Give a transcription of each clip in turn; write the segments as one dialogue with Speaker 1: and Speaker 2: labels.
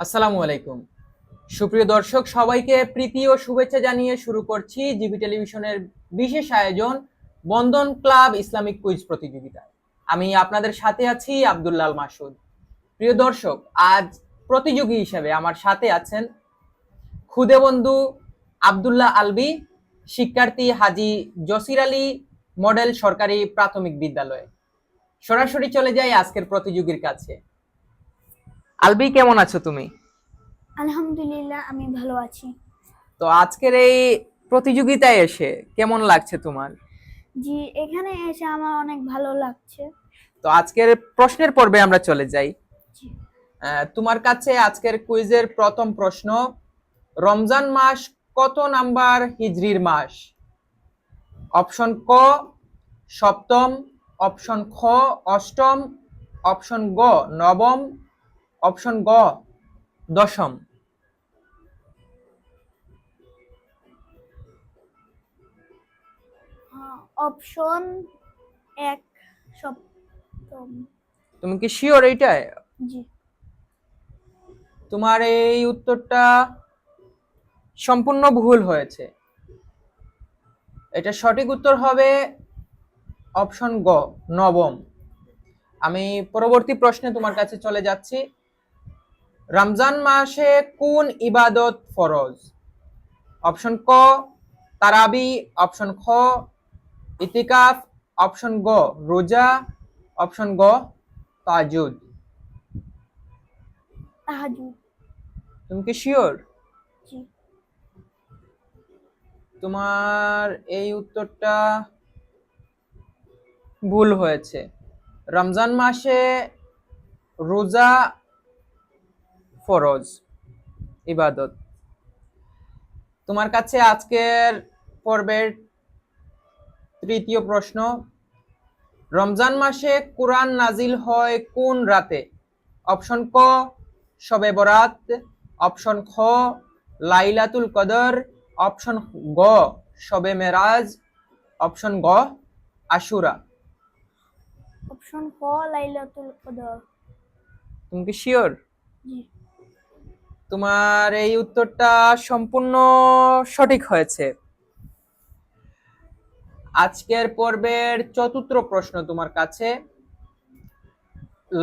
Speaker 1: আসসালামু আলাইকুম। সুপ্রিয় দর্শক, সবাইকে প্রীতি ও শুভেচ্ছা জানিয়ে শুরু করছি জিবি টেলিভিশনের বিশেষ আয়োজন বন্ধন ক্লাব ইসলামিক কুইজ প্রতিযোগিতা। আমি আপনাদের সাথে আছি আব্দুল্লাল মাসুদ। প্রিয় দর্শক, আজ প্রতিযোগী হিসেবে আমার সাথে আছেন খুদে বন্ধু আব্দুল্লাহ আলবি, শিক্ষার্থী হাজী জসির আলী মডেল সরকারি প্রাথমিক বিদ্যালয়ে। সরাসরি চলে যাই আজকের প্রতিযোগীর কাছে। আলবি, কেমন আছো তুমি?
Speaker 2: আলহামদুলিল্লাহ, আমি ভালো আছি।
Speaker 1: তো আজকের এই প্রতিযোগিতায় এসে কেমন লাগছে তোমার?
Speaker 2: জি, এখানে এসে আমার অনেক ভালো লাগছে।
Speaker 1: তো আজকের প্রশ্নের পর্বে আমরা চলে যাই।
Speaker 2: জি।
Speaker 1: তোমার কাছে আজকের কুইজের প্রথম প্রশ্ন, রমজান মাস কত নাম্বার হিজরির মাস? অপশন ক সপ্তম, অপশন খ অষ্টম, অপশন গ নবম, অপশন গ দশম।
Speaker 2: অপশন এক, সপ্তম।
Speaker 1: তুমি কি শিওর এইটাই?
Speaker 2: জি।
Speaker 1: তোমার এই উত্তরটা সম্পূর্ণ ভুল হয়েছে। এটা সঠিক উত্তর হবে অপশন গ নবম। আমি পরবর্তী প্রশ্নে তোমার কাছে চলে যাচ্ছি। রমজান মাসে কোন ইবাদত ফরজ? অপশন ক তারাবি, অপশন খ ইতিকাফ, অপশন গ রোজা, অপশন গ তাহাজ্জুদ।
Speaker 2: তাহাজ্জুদ।
Speaker 1: তুমি কি শিওর?
Speaker 2: জি।
Speaker 1: তোমার এই উত্তরটা ভুল হয়েছে। রমজান মাসে রোজা ফরজ ইবাদত। তোমার কাছে আজকের পর্বের তৃতীয় প্রশ্ন, রমজান মাসে কুরআন নাজিল হয় কোন রাতে? অপশন ক শবে বরাত, অপশন খ লাইলাতুল কদর, অপশন গ শবে মেরাজ, অপশন গ আশুরা।
Speaker 2: অপশন ক লাইলাতুল কদর।
Speaker 1: তুমি কি শিওর?
Speaker 2: জি।
Speaker 1: তোমার এই উত্তরটা সম্পূর্ণ সঠিক হয়েছে। আজকের পর্বের চতুর্থ প্রশ্ন তোমার কাছে,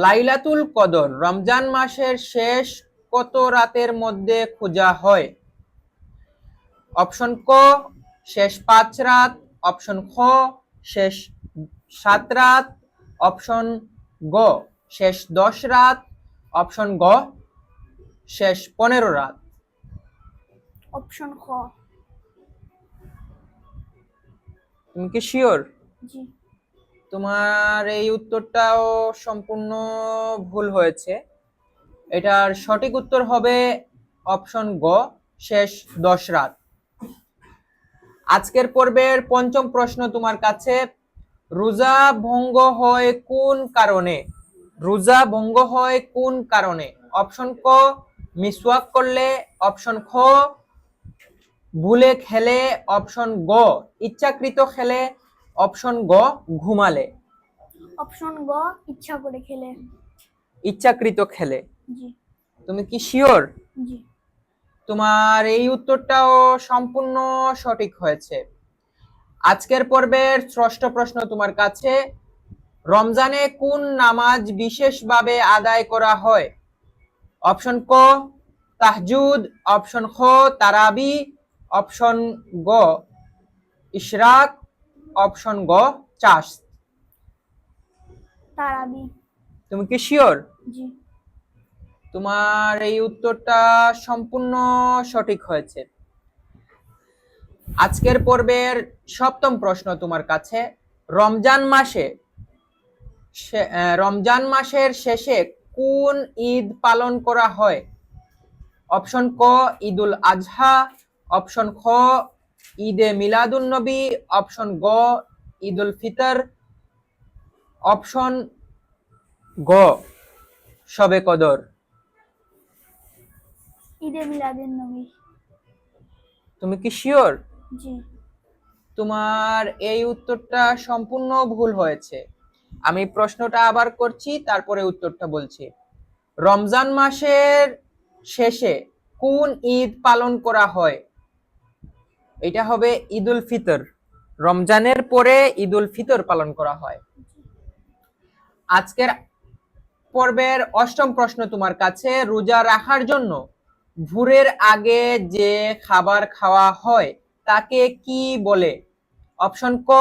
Speaker 1: লাইলাতুল কদর রমজান মাসের শেষ কত রাতের মধ্যে খোঁজা হয়? অপশন ক শেষ 5 রাত, অপশন খ শেষ 7 রাত, অপশন গ শেষ 10 রাত, অপশন গ শেষ 15 রাত।
Speaker 2: অপশন খ।
Speaker 1: তুমি কি শিওর?
Speaker 2: জি।
Speaker 1: তোমার এই উত্তরটাও সম্পূর্ণ ভুল হয়েছে। এটার সঠিক উত্তর হবে অপশন গ শেষ 10 রাত। আজকের পর্বের পঞ্চম প্রশ্ন তোমার কাছে, রোজা ভঙ্গ হয় কোন কারণে? রোজা ভঙ্গ হয় কোন কারণে? অপশন ক মিসওয়াক করলে, অপশন খ ভুলে খেলে, অপশন গ ইচ্ছাকৃত খেলে, অপশন গ ঘুমালে।
Speaker 2: অপশন গ ইচ্ছা করে খেলে।
Speaker 1: ইচ্ছাকৃত খেলে।
Speaker 2: জি।
Speaker 1: তুমি কি শিওর?
Speaker 2: জি।
Speaker 1: তোমার এই উত্তরটাও সম্পূর্ণ সঠিক হয়েছে। আজকের পর্বের ষষ্ঠ প্রশ্ন তোমার কাছে, রমজানে কোন নামাজ বিশেষভাবে আদায় করা হয়? অপশন ক তাহাজ্জুদ, অপশন খ তারাবি, অপশন গ ইশরাক, অপশন গ চাশ।
Speaker 2: তারাবি।
Speaker 1: তুমি কি শিওর?
Speaker 2: জি।
Speaker 1: তোমার এই উত্তরটা সম্পূর্ণ সঠিক হয়েছে। আজকের পর্বের সপ্তম প্রশ্ন তোমার কাছে, রমজান মাসে রমজান মাসের শেষে কোন ঈদ পালন করা হয়? অপশন ক ঈদুল আজহা, অপশন খ ঈদে মিলাদুন নবী, অপশন গ ঈদুল ফিতর, অপশন গ শবে কদর।
Speaker 2: ঈদে মিলাদুন নবী।
Speaker 1: তুমি কি শিওর?
Speaker 2: জি।
Speaker 1: তোমার এই উত্তরটা সম্পূর্ণ ভুল হয়েছে। আমি প্রশ্নটা আবার করছি, তারপরে উত্তরটা বলছি। রমজান মাসের শেষে কোন ঈদ পালন করা হয়? এটা হবে ঈদ উল ফিতর। রমজানের পরে ঈদ উল ফিতর পালন করা হয়। আজকের পর্বের অষ্টম প্রশ্ন তোমার কাছে, রোজা রাখার জন্য ভোরের আগে যে খাবার খাওয়া হয় তাকে কি বলে? অপশন ক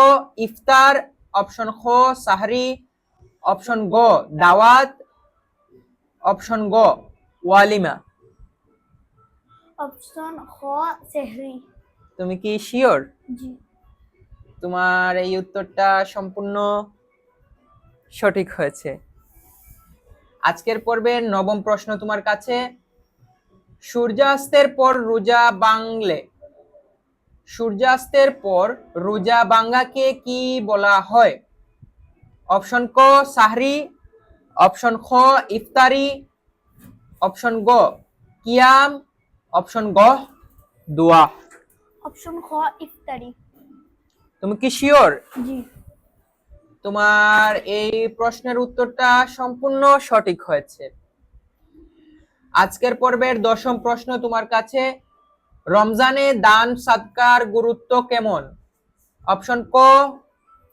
Speaker 1: ইফতার, অপশন খ সাহরি, অপশন গ দাওয়াত, অপশন গ ওয়ালিমা।
Speaker 2: অপশন খ সেহরি।
Speaker 1: তুমি কি শিওর?
Speaker 2: জি।
Speaker 1: তোমার এই উত্তরটা সম্পূর্ণ সঠিক হয়েছে। আজকের পর্বের নবম প্রশ্ন তোমার কাছে, সূর্যাস্তের পর রোজা ভাঙ্গাকে কি বলা হয়? অপশন ক সাহরি, অপশন খ ইফতারি, অপশন গ কিয়াম, অপশন গ দোয়া।
Speaker 2: অপশন খ ইফতারি।
Speaker 1: তুমি কি শিওর?
Speaker 2: জি।
Speaker 1: তোমার এই প্রশ্নের উত্তরটা সম্পূর্ণ সঠিক হয়েছে। আজকের পর্বের দশম প্রশ্ন তোমার কাছে, রমজানে দান সাদকার গুরুত্ব কেমন? অপশন ক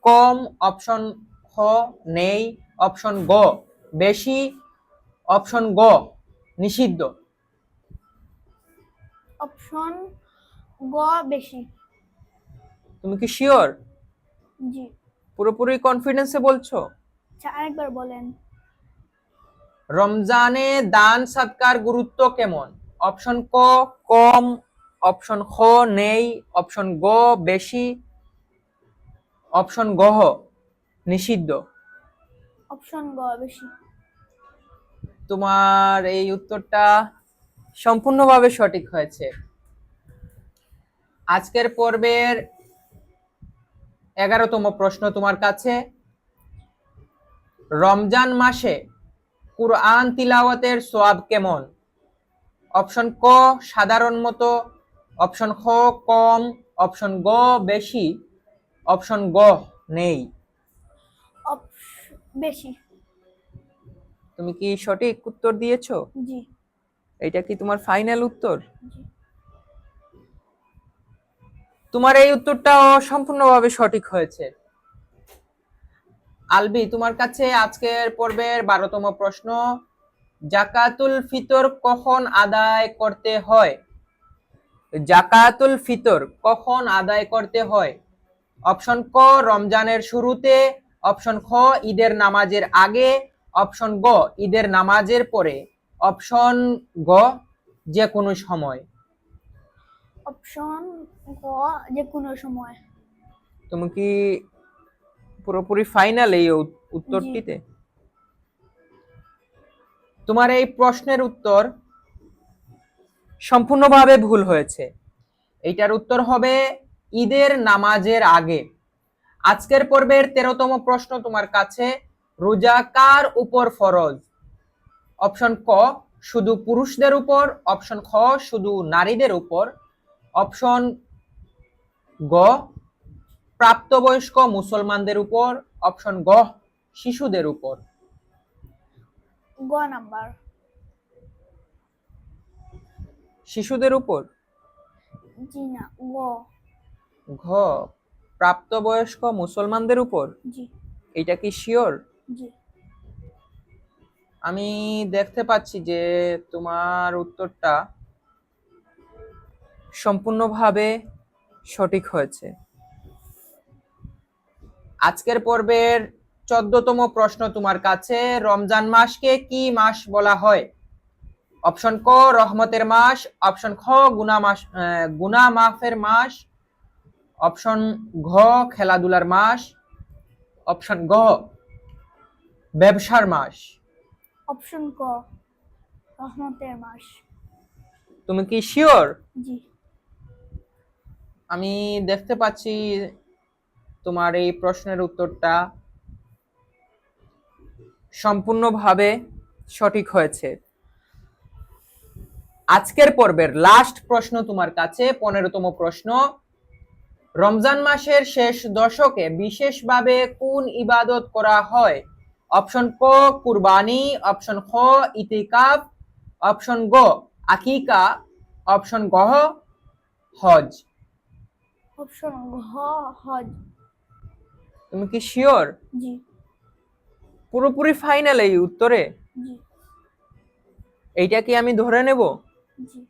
Speaker 1: কম, অপশন খ নেই, অপশন গ বেশি, অপশন গ নিষিদ্ধ।
Speaker 2: অপশন গ বেশি।
Speaker 1: তুমি কি শিওর?
Speaker 2: জি।
Speaker 1: পুরোপুরি কনফিডেন্সে বলছো?
Speaker 2: আচ্ছা, আরেকবার বলেন।
Speaker 1: রমজানে দান সাদকার গুরুত্ব কেমন? অপশন ক কম, অপশন খ নেই, অপশন গ বেশি, অপশন গ নিষিদ্ধ।
Speaker 2: অপশন গ বেশি।
Speaker 1: তোমার এই উত্তরটা সম্পূর্ণভাবে সঠিক হয়েছে। আজকের পর্বের 11তম প্রশ্ন তোমার কাছে, রমজান মাসে কুরআন তিলাওয়াতের সওয়াব কেমন? অপশন ক সাধারণ মতো, অপশন খ কম, অপশন গ বেশি, অপশন গ নেই।
Speaker 2: বেশি।
Speaker 1: তুমি কি সঠিক উত্তর দিয়েছো?
Speaker 2: জি।
Speaker 1: এটা কি তোমার ফাইনাল উত্তর?
Speaker 2: জি।
Speaker 1: তোমার এই উত্তরটাও সম্পূর্ণভাবে সঠিক হয়েছে। আলবি, তোমার কাছে আজকের পর্বের 12তম প্রশ্ন, জাকাতুল ফিতর কখন আদায় করতে হয়? জাকাতুল ফিতর কখন আদায় করতে হয়? অপশন ক রমজানের শুরুতে, অপশন খ ঈদের নামাজের আগে, অপশন গ ঈদের নামাজের পরে, অপশন গ যে কোনো সময়।
Speaker 2: অপশন গ যে কোনো সময়।
Speaker 1: তুমি কি পুরোপুরি ফাইনাল এই উত্তরটিতে? তোমার এই প্রশ্নের উত্তর সম্পূর্ণভাবে ভুল হয়েছে। এইটার উত্তর হবে ঈদের নামাজের আগে। আজকের পর্বের 13তম প্রশ্ন তোমার কাছে, রোজা কার উপর ফরজ? অপশন ক শুধু পুরুষদের উপর, অপশন খ শুধু নারীদের উপর, অপশন গ প্রাপ্তবয়স্ক মুসলমানদের উপর, অপশন গ শিশুদের উপর।
Speaker 2: গ নাম্বার।
Speaker 1: শিশুদের উপর?
Speaker 2: জি না, গ।
Speaker 1: ঘ প্রাপ্তবয়স্ক মুসলমানদের উপর।
Speaker 2: জি।
Speaker 1: এটা কি শিওর?
Speaker 2: জি।
Speaker 1: আমি দেখতে পাচ্ছি যে তোমার উত্তরটা সম্পূর্ণভাবে সঠিক হয়েছে। আজকের পর্বের 14তম প্রশ্ন তোমার কাছে, রমজান মাসকে কি মাস বলা হয়? অপশন ক রহমতের মাস, অপশন খ গুনাহ মাফের মাস, অপশন ঘ খেলাধুলার মাস, অপশন গ ব্যবসার মাস।
Speaker 2: অপশন ক রহমতের মাস।
Speaker 1: তুমি কি শিওর?
Speaker 2: জি।
Speaker 1: আমি দেখতে পাচ্ছি তোমার এই প্রশ্নের উত্তরটা সম্পূর্ণভাবে সঠিক হয়েছে। আজকের পর্বের লাস্ট প্রশ্ন তোমার কাছে, 15তম প্রশ্ন, রমজান মাসের শেষ দশকে বিশেষভাবে কোন ইবাদত করা হয়? অপশন ক কুরবানি, অপশন খ ইতিকাফ, অপশন গ আকিকা, অপশন গহ হজ।
Speaker 2: অপশন ঘ হজ।
Speaker 1: তুমি কি শিওর?
Speaker 2: জি।
Speaker 1: পুরোপুরি ফাইনাল এই উত্তরে?
Speaker 2: জি।
Speaker 1: এইটা কি আমি ধরে নেব?
Speaker 2: জি।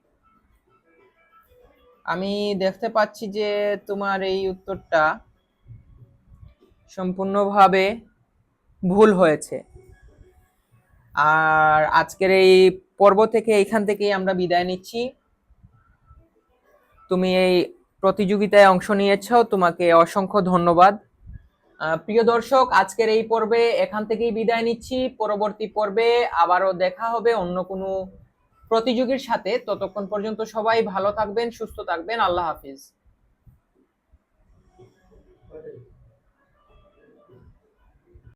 Speaker 1: আমি দেখতে পাচ্ছি যে তোমার এই উত্তরটা সম্পূর্ণভাবে ভুল হয়েছে। আর আজকের এই পর্ব থেকে এইখান থেকেই আমরা বিদায় নিচ্ছি। তুমি এই প্রতিযোগিতায় অংশ নিয়েছো, তোমাকে অসংখ্য ধন্যবাদ। প্রিয় দর্শক, আজকের এই পর্বে এখান থেকেই বিদায় নিচ্ছি। পরবর্তী পর্বে আবারও দেখা হবে অন্য কোনো প্রতিযোগীর সাথে। ততক্ষণ পর্যন্ত সবাই ভালো থাকবেন, সুস্থ থাকবেন। আল্লাহ হাফিজ।